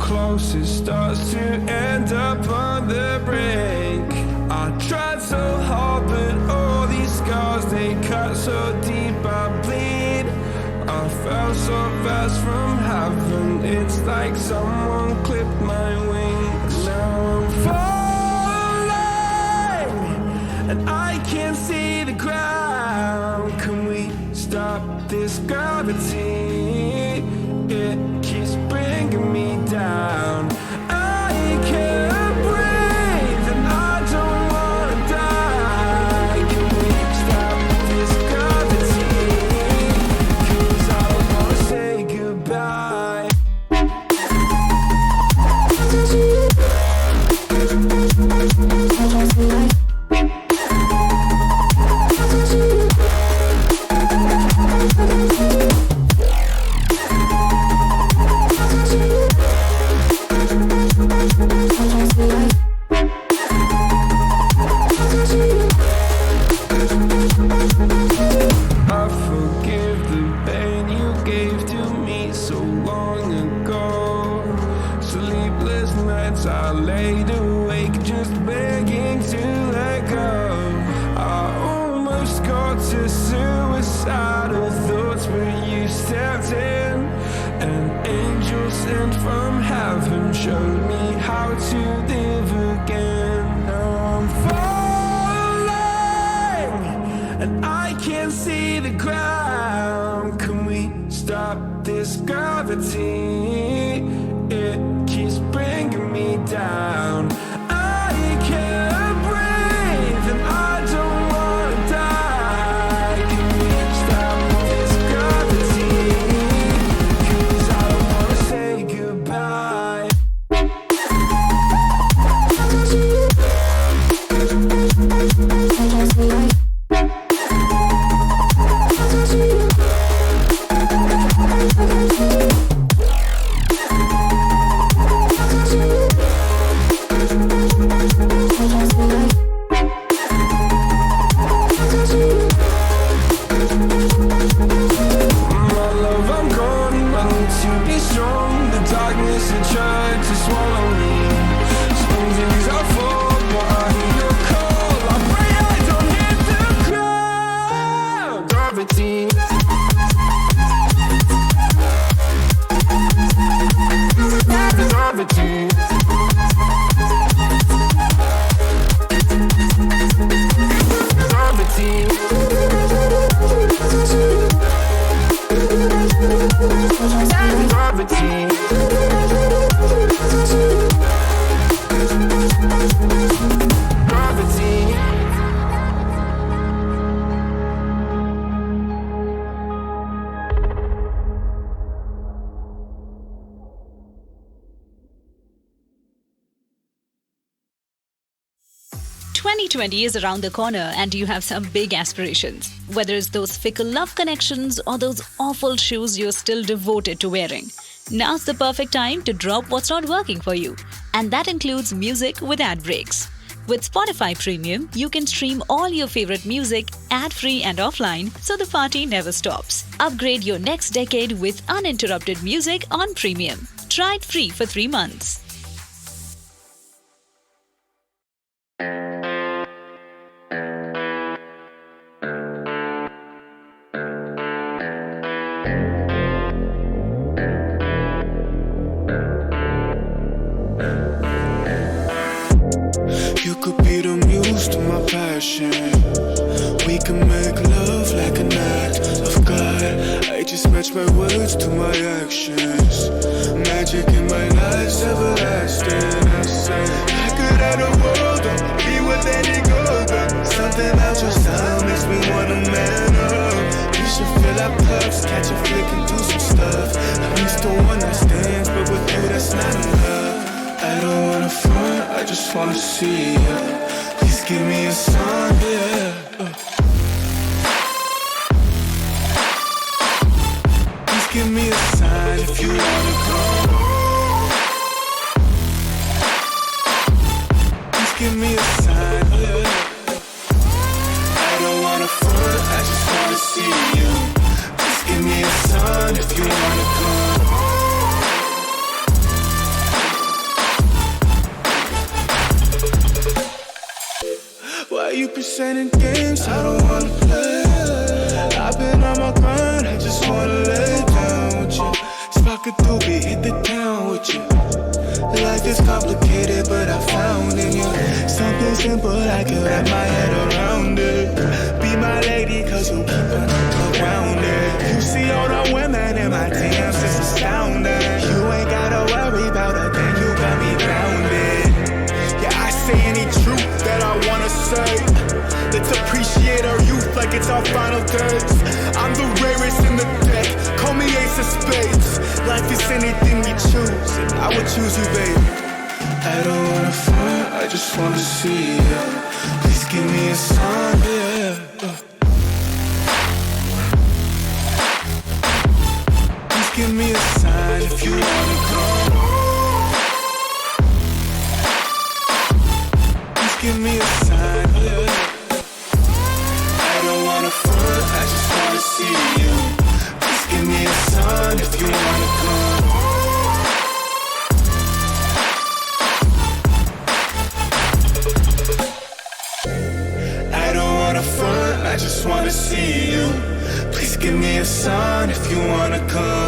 close, it starts to end up on the brink. I tried so hard, but all these scars, they cut so deep, I bleed. I fell so fast from heaven, it's like someone clipped my wings. Now I'm falling, and I can't see the ground. Can we stop this gravity? It keeps bringing me down. I can't breathe, and I don't wanna die. Can we stop this gravity? 'Cause I don't wanna say goodbye. I laid awake just begging to let go. I almost got to suicidal thoughts, but you stepped in. An angel sent from heaven showed me how to live again. Now I'm falling, and I can't see the ground. Can we stop this gravity? It keeps bringing me down. I can't breathe, and I don't wanna die. Can we stop this gravity? 'Cause I don't wanna say goodbye. "2020 is around the corner and you have some big aspirations. Whether it's those fickle love connections or those awful shoes you're still devoted to wearing. Now's the perfect time to drop what's not working for you. And that includes music with ad breaks. With Spotify Premium, you can stream all your favorite music ad-free and offline, so the party never stops. Upgrade your next decade with uninterrupted music on Premium. Try it free for 3 months. You could be the muse to my passion. We can make love like an act of God. I just match my words to my actions. Magic in my life's everlasting. I say I could have the world, but we would let it go. But something about your style makes me wanna man up. We should fill our cups, catch a flick and do some stuff. I used to understand, but with you that's not enough. I don't wanna front, I just wanna see ya. Please give me a sign, yeah. Please give me a sign if you wanna come. Please give me a sign, yeah. I don't wanna front, I just wanna see you. Please give me a sign if you wanna come. this ain't a game, so I don't wanna play. I've been on my grind, I just wanna lay down with you. Spark a doobie, hit the town with you. Life is complicated, but I found in you something simple, I can wrap my head around it. Be my lady, cause you keep on grounded. You see all the women in my DMs, it's astounding. You ain't gotta worry about a thing, you got me grounded. Yeah, I say any truth that I wanna say. Let's appreciate our youth like it's our final days. I'm the rarest in the deck, call me ace of spades. Life is anything we choose, and I would choose you, baby. I don't wanna front, I just wanna see ya. Please give me a sign, yeah. Please give me a sign if you wanna come. Please give me a sign, yeah. I don't wanna front, I just wanna see you. Please give me a sign if you wanna come. I don't wanna front, I just wanna see you. Please give me a sign if you wanna come.